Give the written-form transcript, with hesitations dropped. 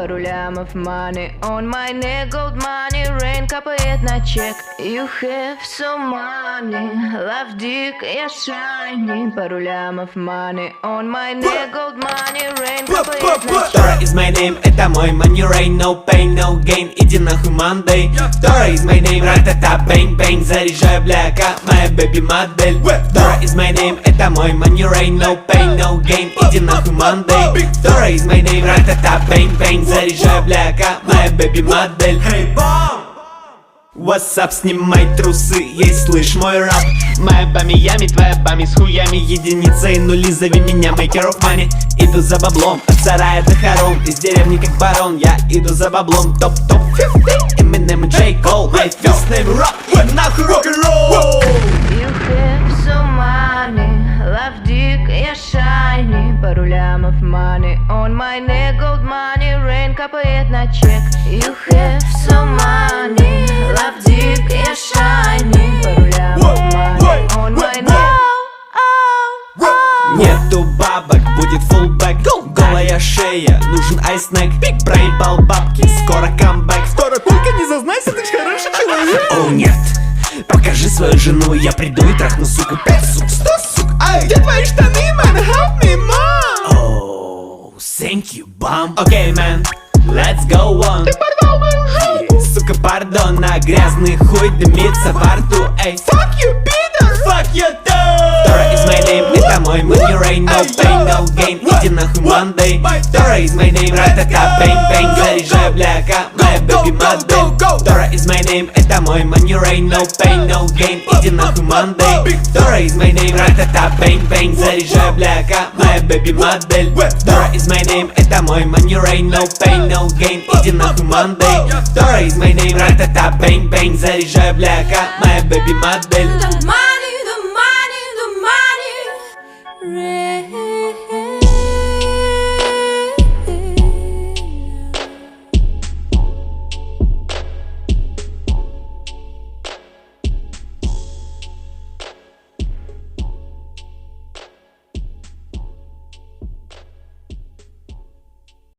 пару лямов money on my neck, gold money, rain капает на чек. You have so money, love dick, я shiny, пару лямов money on my neck, gold money, rain капает на чек. Dora is my name, это мой money rain, no pain, no gain, иди нахуй Monday. Dora is my name, ра-та-та, бэнг-бэнг, заряжаю бляка, моя бэби-модель. Dora is my name, это мой money rain, no pain, no gain, иди нахуй Monday. Dora is my name, ра-та-та, бэнг-бэнг, заряжаю бляка, моя бэби-модель. Hey, bomb! What's up, снимай трусы, ей слышь мой рап. Моя бами ями, твоя бами с хуями, единицы и нули, зови меня maker of money. Иду за баблом, от сарая до хором, из деревни как барон, я иду за баблом. Топ-топ 50, Eminem и J. Cole, my first name rock, we нахуй рок-н-ролл. You have so money, love dick, я shiny, пару лямов money on my neck, gold money, rain капает на чек. You have so money, love dick, я shiny, пару лямов money on my neck. Нету бабок, будет фулбэк, голая шея, нужен айснэк. Проебал бабки, скоро камбэк. Только не зазнайся, ты ж хороший человек. О нет, покажи свою жену, я приду и трахну суку 5 сук, 100 сук. Ай, Где твои штаны, man? Help me, mom. oh, thank you, bum. Okay, man, let's go on. Ты порвал мою жопу. Сука, пардон, на грязный хуй дымится во рту, эй. Fuck you, Peter. Fuck you too. Dora is my name, это мой money rain, no pain, no gain, иди нахуй Monday. Dora is my name, ра-та-та, бэнг-бэнг, заряжаю бляка, моя бэби-модель. Dora is my name, это мой money rain, no pain, no gain, иди нахуй Monday. Dora is my name, ра-та-та, бэнг-бэнг, заряжаю бляка, моя бэби-модель. Dora is my name, это мой money rain, no pain, no gain, иди нахуй Monday. Dora is my name, ра-та-та, бэнг-бэнг, заряжаю бляка, моя бэби-модель.